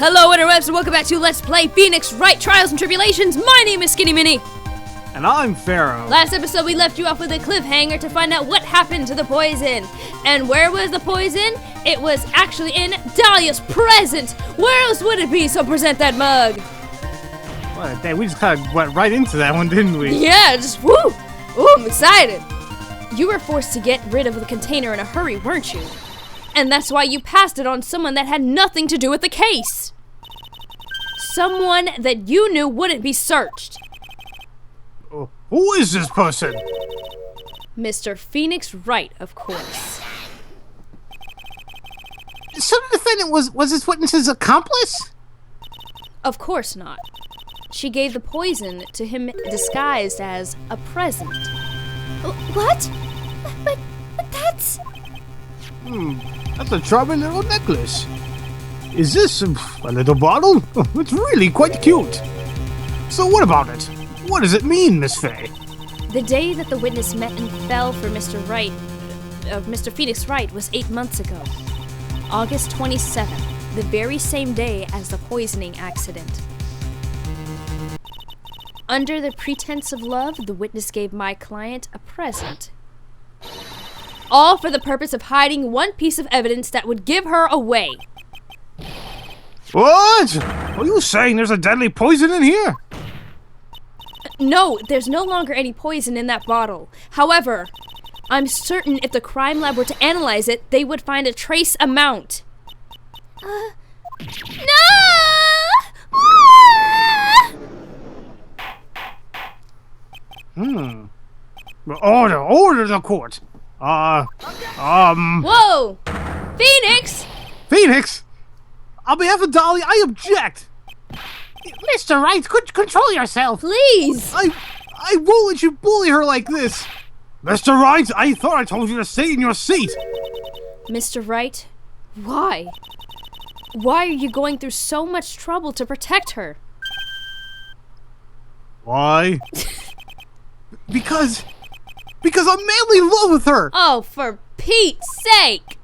Hello interwebs and welcome back to Let's Play Phoenix Wright Trials and Tribulations. My name is SkiniMini. And I'm Pharaoh. Last episode we left you off with a cliffhanger to find out what happened to the poison. And where was the poison? It was actually in Dahlia's present. Where else would it be? So present that mug. What a day. We just kind of went right into that one, didn't we? Yeah, just woo. Ooh, I'm excited. You were forced to get rid of the container in a hurry, weren't you? And that's why you passed it on someone that had nothing to do with the case. Someone that you knew wouldn't be searched. Who is this person? Mr. Phoenix Wright, of course. So the defendant was this witness's accomplice? Of course not. She gave the poison to him disguised as a present. What? But that's... That's a charming little necklace. Is this a little bottle? It's really quite cute. So what about it? What does it mean, Miss Faye? The day that the witness met and fell for Mr. Phoenix Wright was 8 months ago. August 27th, the very same day as the poisoning accident. Under the pretense of love, the witness gave my client a present. All for the purpose of hiding one piece of evidence that would give her away. What? Are you saying there's a deadly poison in here? No, there's no longer any poison in that bottle. However, I'm certain if the crime lab were to analyze it, they would find a trace amount. No! Order the court. Whoa! Phoenix! Phoenix? On behalf of Dahlia, I object. Mr. Wright, control yourself. Please! I won't let you bully her like this. Mr. Wright, I thought I told you to stay in your seat. Mr. Wright, why? Why are you going through so much trouble to protect her? Why? Because I'm madly in love with her. Oh, for Pete's sake!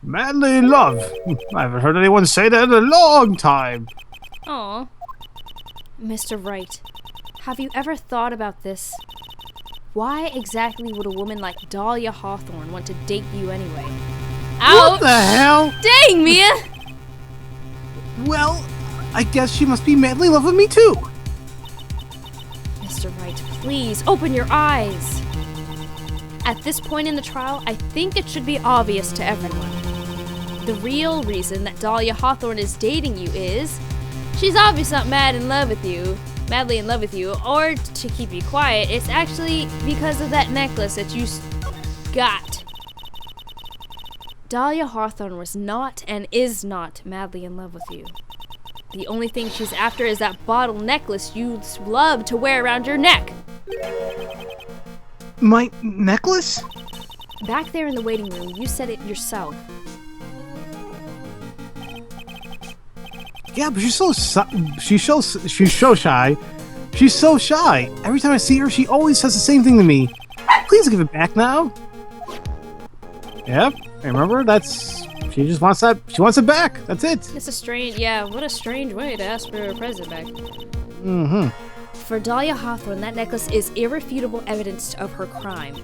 Madly in love. I haven't heard anyone say that in a long time. Aw. Mr. Wright, have you ever thought about this? Why exactly would a woman like Dahlia Hawthorne want to date you anyway? Ouch! What the hell? Dang, Mia! Well, I guess she must be madly in love with me too. Mr. Wright, please open your eyes. At this point in the trial, I think it should be obvious to everyone. The real reason that Dahlia Hawthorne is dating you is she's obviously not madly in love with you, or to keep you quiet, it's actually because of that necklace that you got. Dahlia Hawthorne was not and is not madly in love with you. The only thing she's after is that bottle necklace you love to wear around your neck. My necklace? Back there in the waiting room, you said it yourself. Yeah, but she's so shy. She's so shy. Every time I see her, she always says the same thing to me. Please give it back now. Yep, remember? She just wants that. She wants it back. That's it. It's a strange, what a strange way to ask for a present back. Mm-hmm. For Dahlia Hawthorne, that necklace is irrefutable evidence of her crime.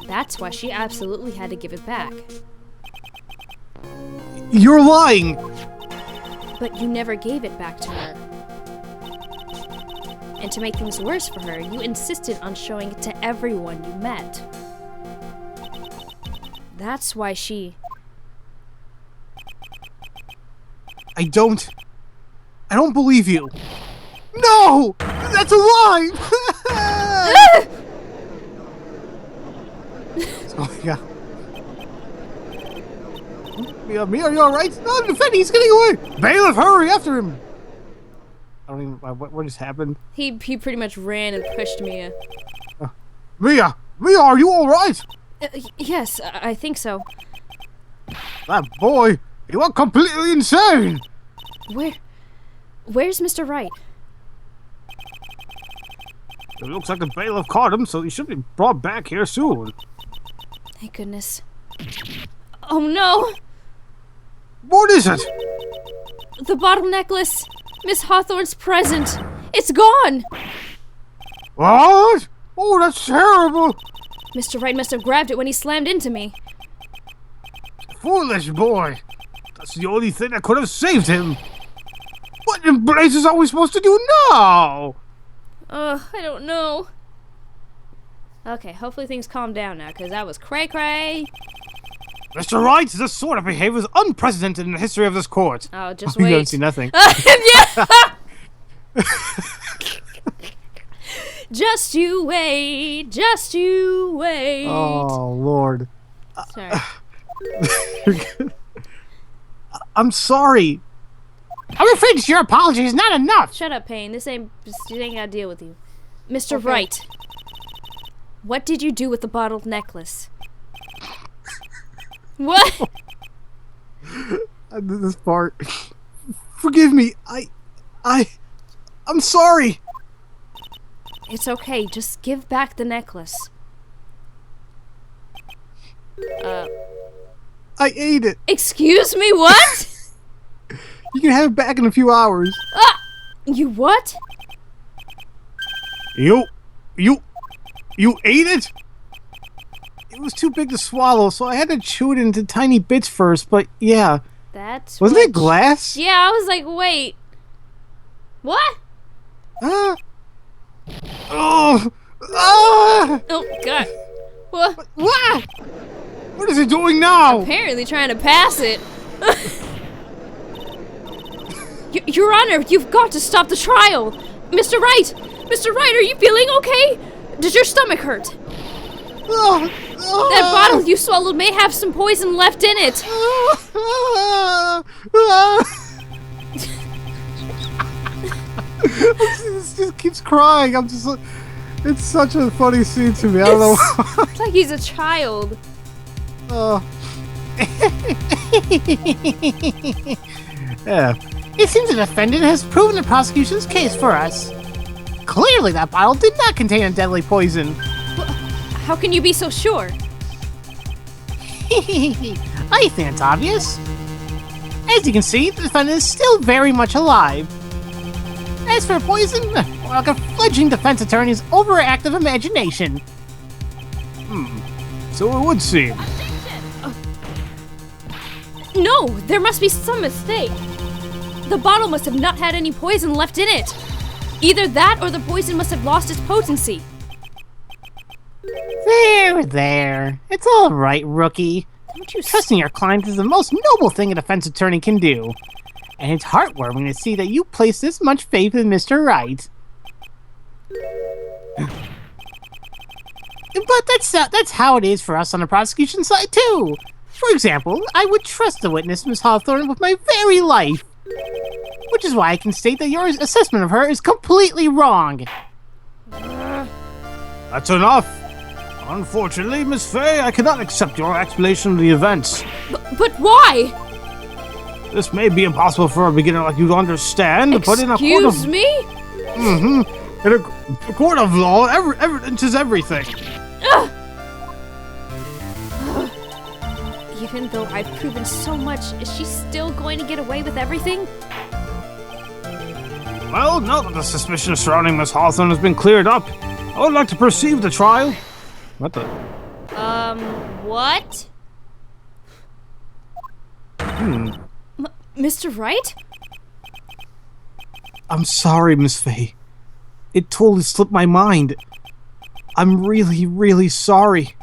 That's why she absolutely had to give it back. You're lying! But you never gave it back to her. And to make things worse for her, you insisted on showing it to everyone you met. That's why she... I don't believe you. No! That's a lie! Oh, yeah. Mia, are you alright? No, the defendant, he's getting away! Bailiff, hurry after him! I don't even... What just happened? He pretty much ran and pushed Mia. Mia, are you alright? Yes, I think so. That boy, he went completely insane! Where's Mr. Wright? It looks like the bailiff caught him, so he should be brought back here soon. Thank goodness. Oh no! What is it? The bottle necklace! Miss Hawthorne's present! It's gone! What? Oh, that's terrible! Mr. Wright must have grabbed it when he slammed into me. Foolish boy! That's the only thing that could have saved him! What in blazes are we supposed to do now? I don't know. Okay, hopefully things calm down now, because that was cray-cray. Mr. Wright, this sort of behavior is unprecedented in the history of this court. Oh, just You wait. don't see nothing. Just you wait. Just you wait. Oh, Lord. Sorry. I'm sorry. I'm afraid your apology is not enough. Shut up, Payne. This ain't gotta deal with you. Mr. Wright, what did you do with the bottled necklace? What? I did this part. Forgive me. I'm sorry. It's okay. Just give back the necklace. I ate it. Excuse me, what? You can have it back in a few hours. You what? You ate it? It was too big to swallow, so I had to chew it into tiny bits first, but yeah. That's Wasn't it glass? Yeah, I was like, wait. What? Oh! Ah! Oh, God. What? What? What is it doing now? Apparently trying to pass it. Your Honor, you've got to stop the trial. Mr. Wright! Mr. Wright, are you feeling okay? Does your stomach hurt? That bottle you swallowed may have some poison left in it. This just keeps crying. I'm just like, it's such a funny scene to me. I don't know why. It's like he's a child. Yeah. It seems the defendant has proven the prosecution's case for us. Clearly that bottle did not contain a deadly poison. How can you be so sure? I think it's obvious. As you can see, the defendant is still very much alive. As for poison, like a fledgling defense attorney's overactive imagination. So it would seem. No, there must be some mistake. The bottle must have not had any poison left in it. Either that or the poison must have lost its potency. There. It's all right, rookie. Don't you Trusting your client is the most noble thing a defense attorney can do. And it's heartwarming to see that you place this much faith in Mr. Wright. But that's how it is for us on the prosecution side, too. For example, I would trust the witness, Miss Hawthorne, with my very life. Which is why I can state that your assessment of her is completely wrong. That's enough. Unfortunately, Miss Fay, I cannot accept your explanation of the events. But why? This may be impossible for a beginner like you to understand, but in a court of... Excuse me? In a court of law, evidence is everything. Even though I've proven so much, is she still going to get away with everything? Well, now that the suspicion surrounding Miss Hawthorne has been cleared up, I would like to proceed with the trial. What the? What? Mr. Wright? I'm sorry, Miss Fay. It totally slipped my mind. I'm really, really sorry.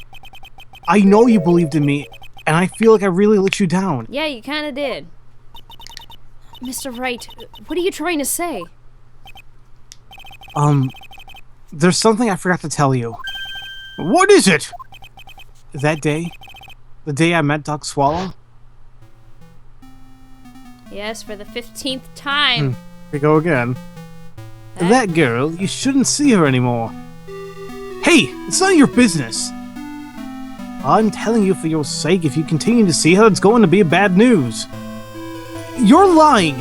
I know you believed in me, and I feel like I really let you down. Yeah, you kinda did. Mr. Wright, what are you trying to say? There's something I forgot to tell you. What is it? That day? The day I met Doc Swallow? Yes, for the 15th time. Here we go again. That girl, you shouldn't see her anymore. Hey, it's none of your business. I'm telling you for your sake, if you continue to see her, it's going to be bad news. You're lying.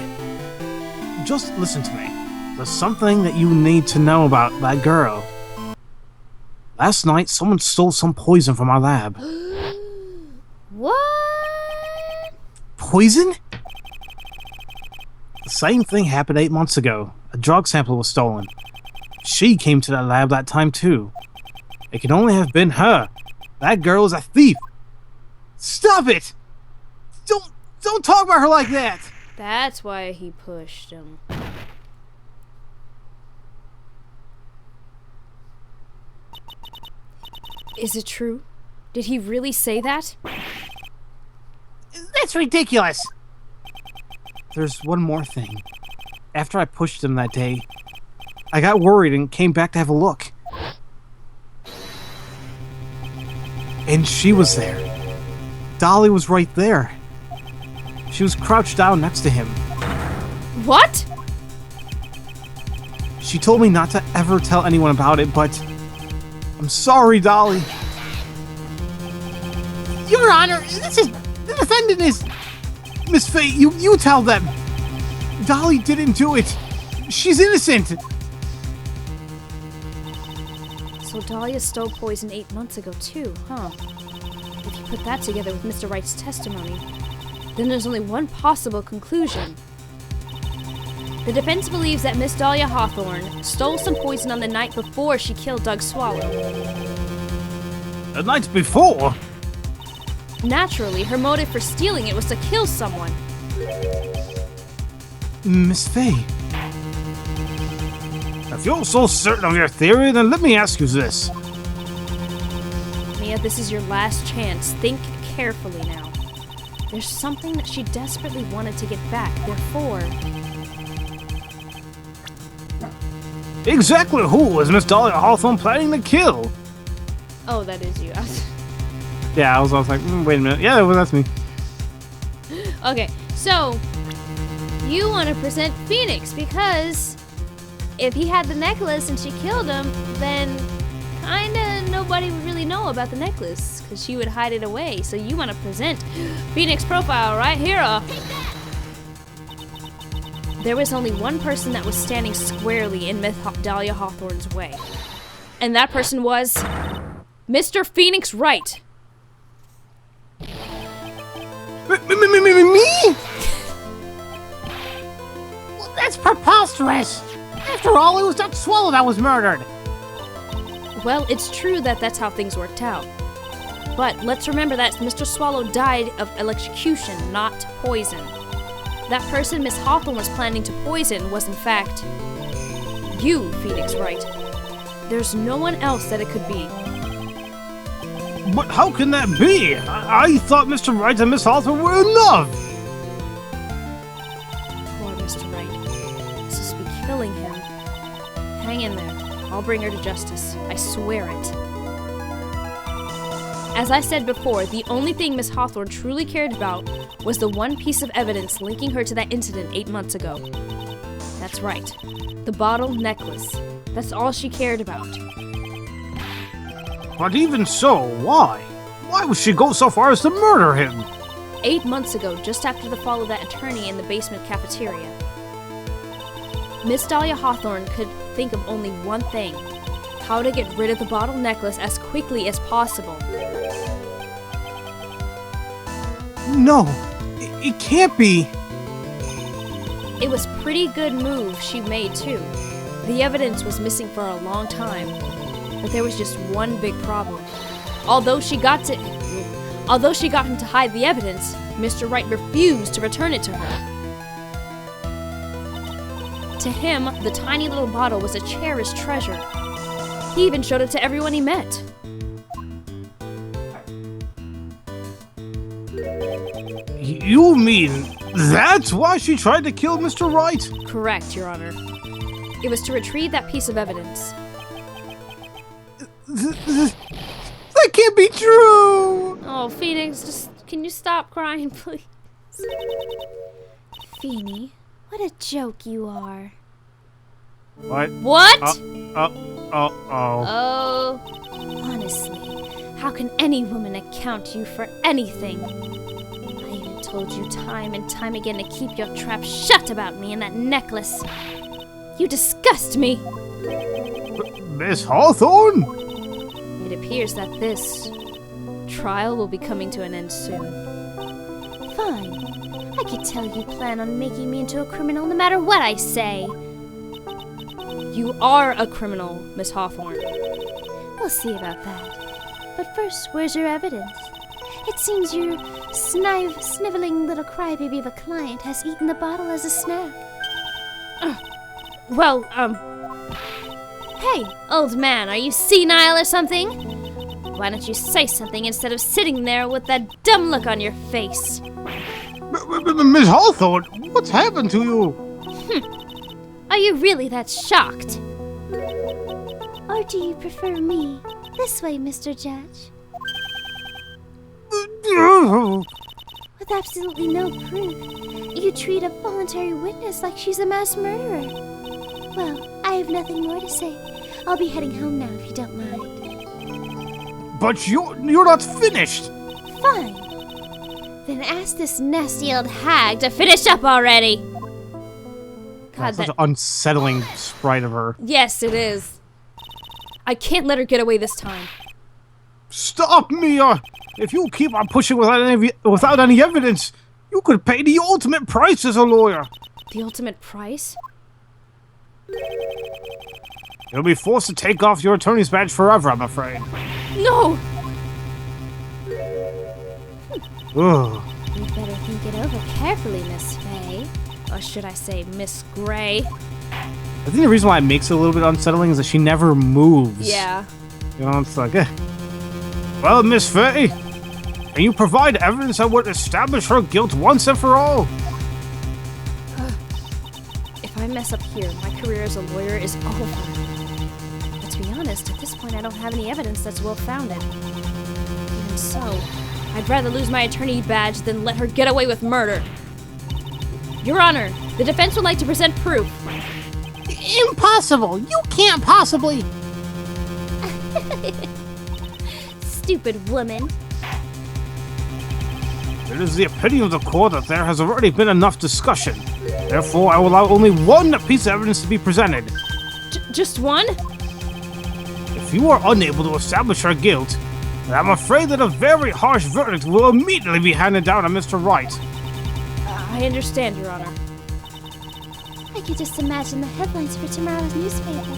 Just listen to me. There's something that you need to know about that girl. Last night, someone stole some poison from our lab. What? poison? The same thing happened 8 months ago. A drug sample was stolen. She came to that lab that time too. It can only have been her. That girl is a thief. Stop it! Don't talk about her like that! That's why he pushed him. Is it true? Did he really say that? That's ridiculous! There's one more thing. After I pushed him that day, I got worried and came back to have a look. And she was there. Dolly was right there. She was crouched down next to him. What? She told me not to ever tell anyone about it, but I'm sorry, Dolly. Your Honor, the defendant is... Miss Faye, you tell them. Dolly didn't do it. She's innocent. So Dahlia stole poison 8 months ago too, huh? If you put that together with Mr. Wright's testimony, then there's only one possible conclusion. The defense believes that Miss Dahlia Hawthorne stole some poison on the night before she killed Doug Swallow. The night before? Naturally, her motive for stealing it was to kill someone. Miss Faye. If you're so certain of your theory, then let me ask you this. Mia, this is your last chance. Think carefully now. There's something that she desperately wanted to get back, therefore... Exactly who was Miss Dahlia Hawthorne planning to kill? Oh, that is you. Yeah, I was like, wait a minute. Yeah, well, that's me. Okay, so... You want to present Phoenix because... If he had the necklace and she killed him, then kinda nobody would really know about the necklace because she would hide it away. So you want to present Phoenix profile right here. There was only one person that was standing squarely in Miss Dahlia Hawthorne's way. And that person was Mr. Phoenix Wright. Me? Well, that's preposterous. After all, it was Doug Swallow that was murdered. Well, it's true that that's how things worked out. But let's remember that Mr. Swallow died of electrocution, not poison. That person Miss Hawthorne was planning to poison was in fact you, Phoenix Wright. There's no one else that it could be. But how can that be? I thought Mr. Wright and Miss Hawthorne were in love. Poor Mr. Wright. This is be killing him. Hang in there. I'll bring her to justice. I swear it. As I said before, the only thing Miss Hawthorne truly cared about was the one piece of evidence linking her to that incident 8 months ago. That's right. The bottle necklace. That's all she cared about. But even so, why? Why would she go so far as to murder him? 8 months ago, just after the fall of that attorney in the basement cafeteria, Miss Dahlia Hawthorne could think of only one thing: how to get rid of the bottle necklace as quickly as possible. No, it can't be. It was a pretty good move she made too. The evidence was missing for a long time, but there was just one big problem. Although she got him to hide the evidence, Mr. Wright refused to return it to her. To him, the tiny little bottle was a cherished treasure. He even showed it to everyone he met. You mean that's why she tried to kill Mr. Wright? Correct, Your Honor. It was to retrieve that piece of evidence. That can't be true! Oh, Phoenix, can you stop crying, please? Feeny, what a joke you are. What? What? Oh. Honestly, how can any woman account you for anything? I even told you time and time again to keep your trap shut about me and that necklace. You disgust me! Miss Hawthorne? It appears that this trial will be coming to an end soon. Fine. I could tell you plan on making me into a criminal no matter what I say. You are a criminal, Miss Hawthorne. We'll see about that. But first, where's your evidence? It seems your sniveling little crybaby of a client has eaten the bottle as a snack. Hey, old man, are you senile or something? Why don't you say something instead of sitting there with that dumb look on your face? Miss Hawthorne, what's happened to you? Are you really that shocked? Or do you prefer me? This way, Mr. Judge. With absolutely no proof, you treat a voluntary witness like she's a mass murderer. Well, I have nothing more to say. I'll be heading home now if you don't mind. But you're not finished. Fine. Then ask this nasty old hag to finish up already. God, Such an unsettling sprite of her. Yes, it is. I can't let her get away this time. Stop me! If you keep on pushing without any evidence, you could pay the ultimate price as a lawyer. The ultimate price? You'll be forced to take off your attorney's badge forever, I'm afraid. No! Ugh. You'd better think it over carefully, Miss Faye. Or should I say, Miss Gray? I think the reason why it makes it a little bit unsettling is that she never moves. Yeah. You know, it's like, Well, Miss Faye, can you provide evidence that would establish her guilt once and for all? If I mess up here, my career as a lawyer is over. But to be honest, at this point I don't have any evidence that's well-founded. Even so, I'd rather lose my attorney badge than let her get away with murder. Your Honor, the defense would like to present proof. Impossible! You can't possibly! Stupid woman. It is the opinion of the court that there has already been enough discussion. Therefore, I will allow only one piece of evidence to be presented. Just one? If you are unable to establish her guilt, then I'm afraid that a very harsh verdict will immediately be handed down on Mr. Wright. I understand, Your Honor. I could just imagine the headlines for tomorrow's newspaper.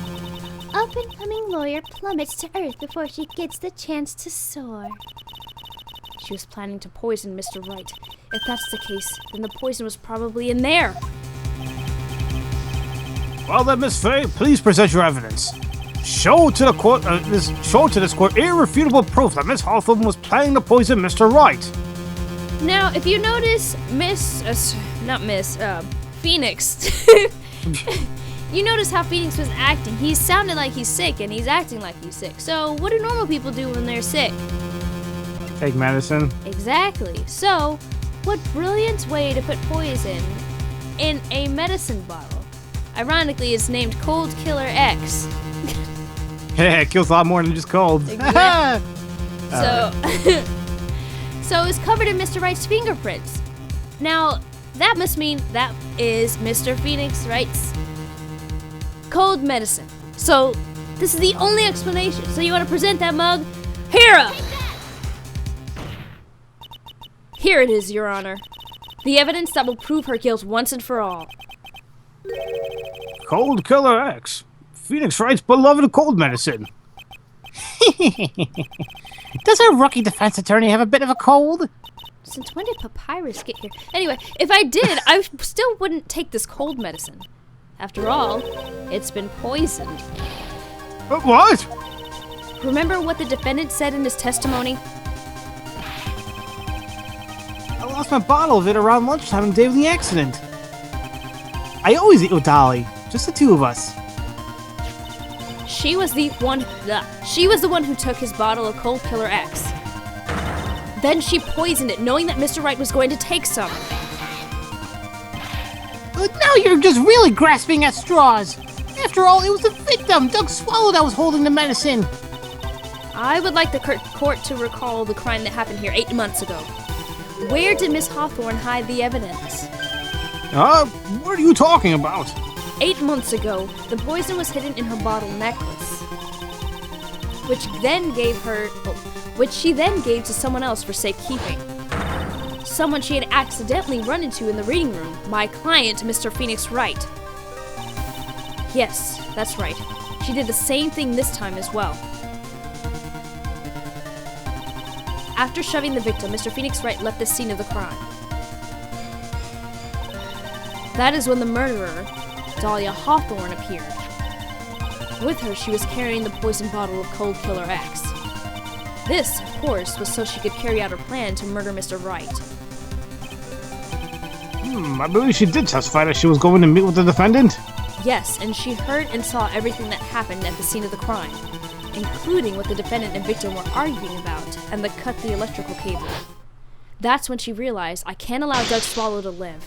Up-and-coming lawyer plummets to earth before she gets the chance to soar. She was planning to poison Mr. Wright. If that's the case, then the poison was probably in there. Well then, Miss Faye, please present your evidence. Show to this court irrefutable proof that Miss Hawthorne was planning to poison Mr. Wright. Now, if you notice, Phoenix. You notice how Phoenix was acting. He sounded like he's sick, and he's acting like he's sick. So, what do normal people do when they're sick? Take medicine. Exactly. So, what brilliant way to put poison in a medicine bottle? Ironically, it's named Cold Killer X. Yeah, it kills a lot more than just cold. Exactly. So it's covered in Mr. Wright's fingerprints. Now, that must mean that is Mr. Phoenix Wright's cold medicine. So, this is the only explanation. So you want to present that mug? Here it is, Your Honor. The evidence that will prove her guilt once and for all. Cold Killer X. Phoenix Wright's beloved cold medicine. Does our rookie defense attorney have a bit of a cold? Since when did Papyrus get here? Anyway, if I did, I still wouldn't take this cold medicine. After all, it's been poisoned. What? Remember what the defendant said in his testimony? I lost my bottle of it around lunchtime on the day of the accident. I always eat with Dolly. Just the two of us. She was the one who took his bottle of Cold Killer X. Then she poisoned it, knowing that Mr. Wright was going to take some. Now you're just really grasping at straws. After all, it was the victim, Doug Swallow, that was holding the medicine. I would like the court to recall the crime that happened here 8 months ago. Where did Miss Hawthorne hide the evidence? What are you talking about? 8 months ago, the poison was hidden in her bottle necklace, which she then gave to someone else for safekeeping. someone she had accidentally run into in the reading room, my client, Mr. Phoenix Wright. Yes, that's right. She did the same thing this time as well. After shoving the victim, Mr. Phoenix Wright left the scene of the crime. That is when the murderer, Dahlia Hawthorne, appeared. With her, she was carrying the poison bottle of Cold Killer X. This, of course, was so she could carry out her plan to murder Mr. Wright. I believe she did testify that she was going to meet with the defendant. Yes, and she heard and saw everything that happened at the scene of the crime, including what the defendant and victim were arguing about, and the cut the electrical cable. That's when she realized I can't allow Doug Swallow to live.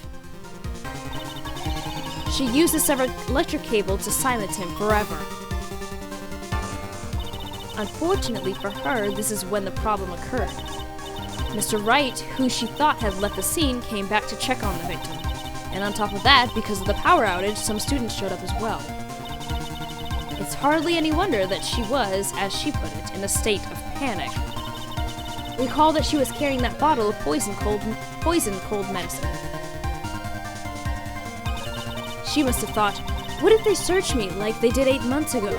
She used the severed electric cable to silence him forever. Unfortunately for her, this is when the problem occurred. Mr. Wright, who she thought had left the scene, came back to check on the victim. And on top of that, because of the power outage, some students showed up as well. It's hardly any wonder that she was, as she put it, in a state of panic. Recall that she was carrying that bottle of poison cold medicine. She must have thought, what if they search me like they did 8 months ago?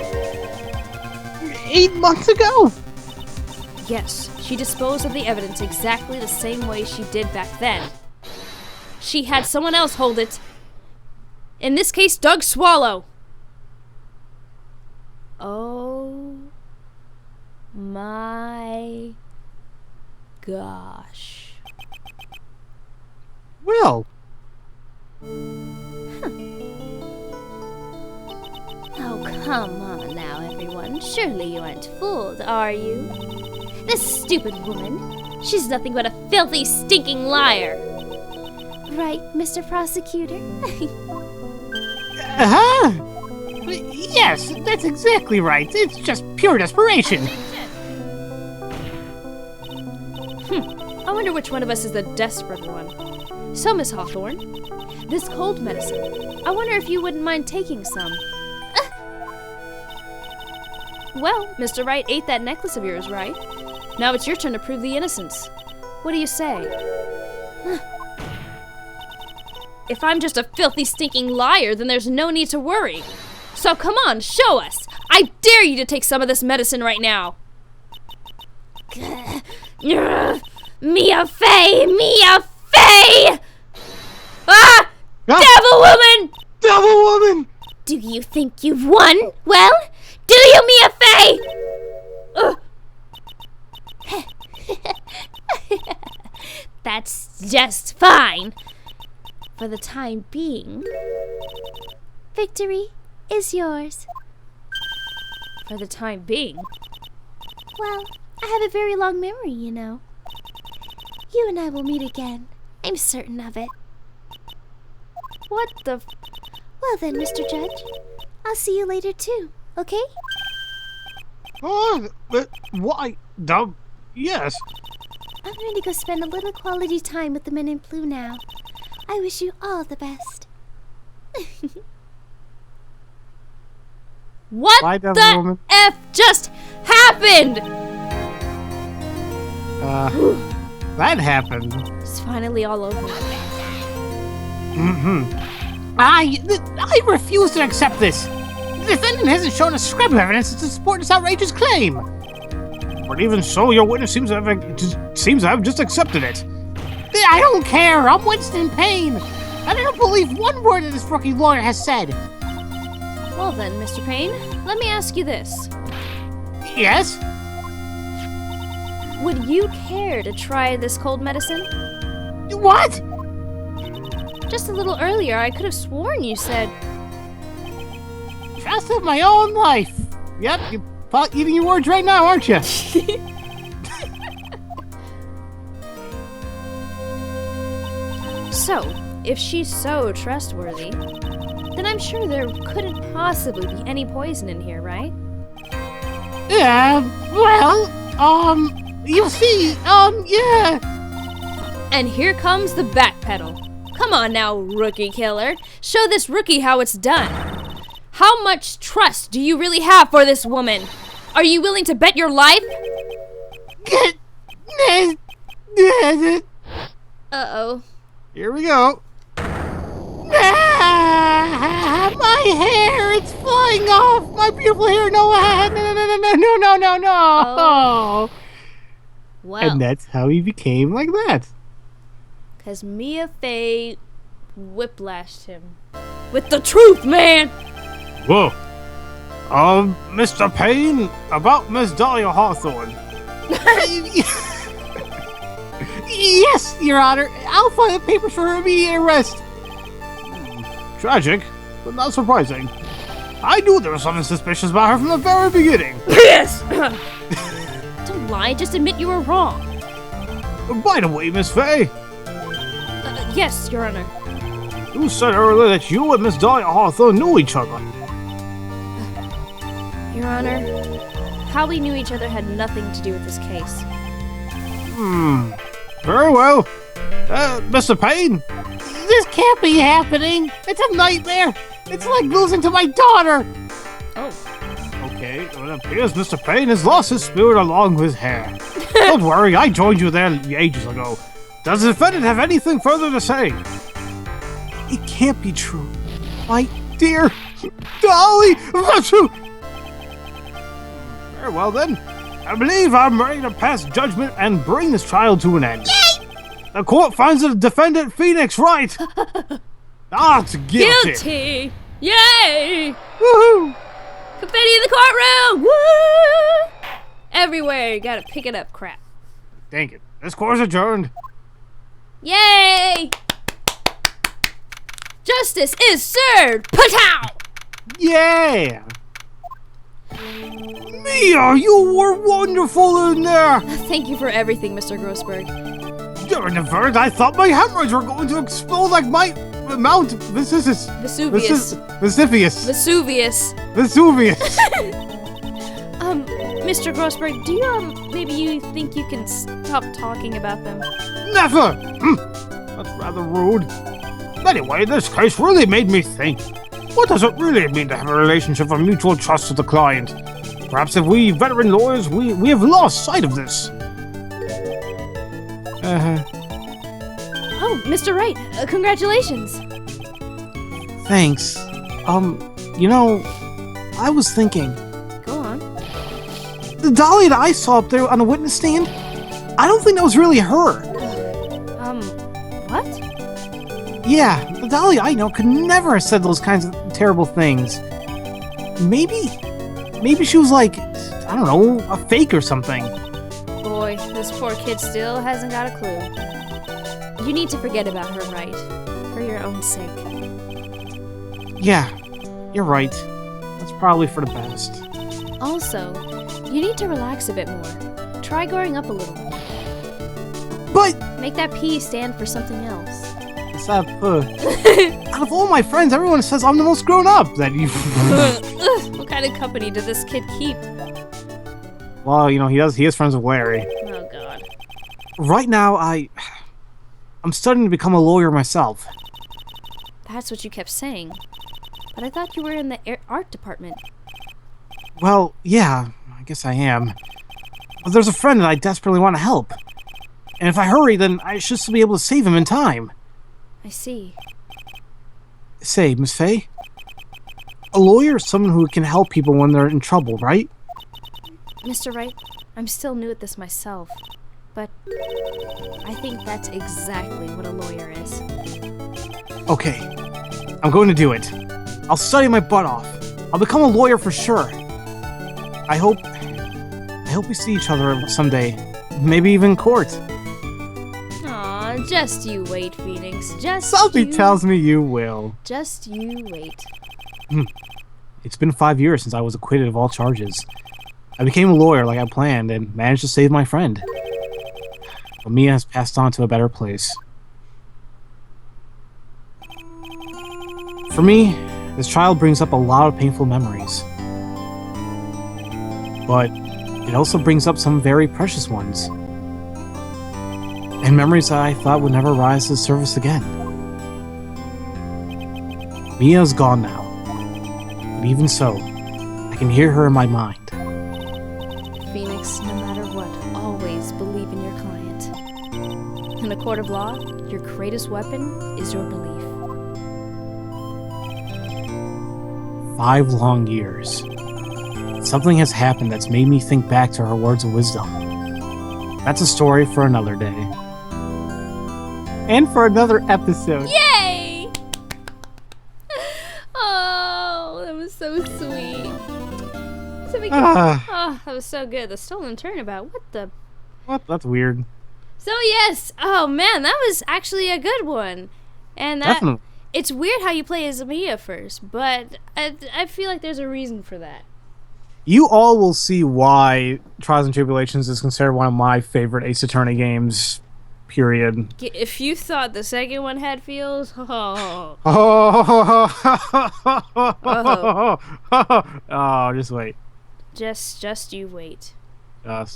8 months ago? Yes, she disposed of the evidence exactly the same way she did back then. She had someone else hold it. In this case, Doug Swallow. Oh my gosh. Well. Oh, come on now, everyone. Surely you aren't fooled, are you? This stupid woman. She's nothing but a filthy, stinking liar. Right, Mr. Prosecutor? Yes, that's exactly right. It's just pure desperation. I wonder which one of us is the desperate one. So, Miss Hawthorne, this cold medicine, I wonder if you wouldn't mind taking some. Well, Mr. Wright ate that necklace of yours, right? Now it's your turn to prove the innocence. What do you say? If I'm just a filthy, stinking liar, then there's no need to worry. So come on, show us! I dare you to take some of this medicine right now! Mia Fey! Mia Fey! Ah! Devil woman! Devil woman! Do you think you've won? Well, do you, Mia Fey? That's just fine. For the time being, victory is yours. For the time being? Well, I have a very long memory, you know. You and I will meet again. I'm certain of it. What the Well then, Mr. Judge, I'll see you later too, okay? Oh, why? Yes. I'm going to go spend a little quality time with the men in blue now. I wish you all the best. What Bye, Devil the woman. F just happened? That happened. It's finally all over. I refuse to accept this. The defendant hasn't shown a scrap of evidence to support this outrageous claim. But even so, your witness seems to have just accepted it. I don't care. I'm Winston Payne. I don't believe one word that this rookie lawyer has said. Well then, Mr. Payne, let me ask you this. Yes? Would you care to try this cold medicine? What? Just a little earlier, I could have sworn you said... Trust of my own life. Yep, you're eating your words right now, aren't you? So, if she's so trustworthy, then I'm sure there couldn't possibly be any poison in here, right? Yeah, well, you see, yeah. And here comes the backpedal. Come on now, rookie killer. Show this rookie how it's done. How much trust do you really have for this woman? Are you willing to bet your life? Uh-oh. Here we go. Ah, my hair! It's flying off! My beautiful hair! No! No! Oh. Well, And that's how he became like that. Because Mia Fey whiplashed him. With the truth, man! Whoa. Mr. Payne, about Miss Dahlia Hawthorne. Yes, Your Honor. I'll file the papers for her immediate arrest. Tragic, but not surprising. I knew there was something suspicious about her from the very beginning. Yes! Don't lie, just admit you were wrong. By the way, Miss Fay, Yes, Your Honor. you said earlier that you and Miss Dahlia Hawthorne knew each other. Your Honor, how we knew each other had nothing to do with this case. Very well. Mr. Payne? This can't be happening. It's a nightmare. It's like losing to my daughter. Oh. Okay, well, it appears Mr. Payne has lost his spirit along with his hair. Don't worry, I joined you there ages ago. Does the defendant have anything further to say? It can't be true. My dear Dolly! Very well then. I believe I'm ready to pass judgment and bring this trial to an end. Yay! The court finds the defendant Phoenix Wright not guilty. Guilty! Yay! Woohoo! Confetti in the courtroom! Woo! Everywhere, you gotta pick it up, crap. Dang it. This court's adjourned. Yay! Justice is served! Patow! Yeah! Mia, you were wonderful in there! Thank you for everything, Mr. Grossberg. During the verdict, I thought my hemorrhoids were going to explode like my Mount Vesuvius. Vesuvius. Vesuvius. Vesuvius. Vesuvius. Mr. Grossberg, do you, maybe you think you can stop talking about them? Never! That's rather rude. Anyway, this case really made me think. What does it really mean to have a relationship of mutual trust with the client? Perhaps if we veteran lawyers, we have lost sight of this. Oh, Mr. Wright, congratulations. Thanks. You know, I was thinking, Go on. the Dolly that I saw up there on the witness stand, I don't think that was really her. What? Yeah, the Dolly I know could never have said those kinds of terrible things. Maybe she was like, I don't know, a fake or something. Boy, this poor kid still hasn't got a clue. You need to forget about her, Wright. For your own sake. Yeah, you're right. That's probably for the best. Also, you need to relax a bit more. Try growing up a little. But Make that P stand for something else. it's that, out of all my friends, everyone says I'm the most grown up. That you. What kind of company did this kid keep? Well, you know, he is friends with Larry. Oh, God. Right now, I'm studying to become a lawyer myself. That's what you kept saying. But I thought you were in the art department. Well, yeah, I guess I am. But there's a friend that I desperately want to help. And if I hurry, then I should still be able to save him in time. I see. Say, Miss Fay, a lawyer is someone who can help people when they're in trouble, right? Mr. Wright, I'm still new at this myself. But I think that's exactly what a lawyer is. Okay, I'm going to do it. I'll study my butt off. I'll become a lawyer for sure. I hope we see each other someday. Maybe even in court. Aw, just you wait, Phoenix. Something tells me you will. Just you wait. It's been 5 years since I was acquitted of all charges. I became a lawyer like I planned and managed to save my friend. But Mia has passed on to a better place. For me, this trial brings up a lot of painful memories. But it also brings up some very precious ones. And memories that I thought would never rise to the surface again. Mia's gone now. But even so, I can hear her in my mind. Phoenix, no matter what, always believe in your client. And a court of law, your greatest weapon is your belief. 5 long years. Something has happened that's made me think back to her words of wisdom. That's a story for another day. And for another episode. Yay! Oh, that was so sweet. Oh, that was so good. The stolen turnabout. What the? What? That's weird. So yes. Oh man, that was actually a good one. And that Definitely. it's weird how you play as Mia first, but I feel like there's a reason for that. You all will see why Trials and Tribulations is considered one of my favorite Ace Attorney games, period. If you thought the second one had feels, oh, Oh, just wait. just you wait.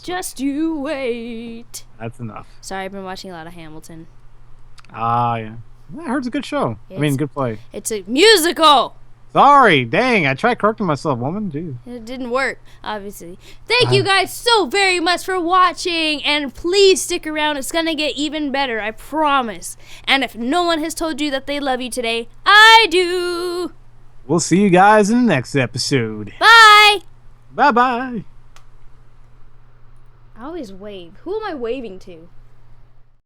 Just you wait. That's enough. Sorry, I've been watching a lot of Hamilton. Yeah. I heard it's a good show. Good play. It's a musical. Sorry, dang, I tried correcting myself, woman. Dude. It didn't work, obviously. Thank you guys so very much for watching, and please stick around. It's gonna get even better, I promise. And if no one has told you that they love you today, I do. We'll see you guys in the next episode. Bye. Bye-bye. I always wave. Who am I waving to?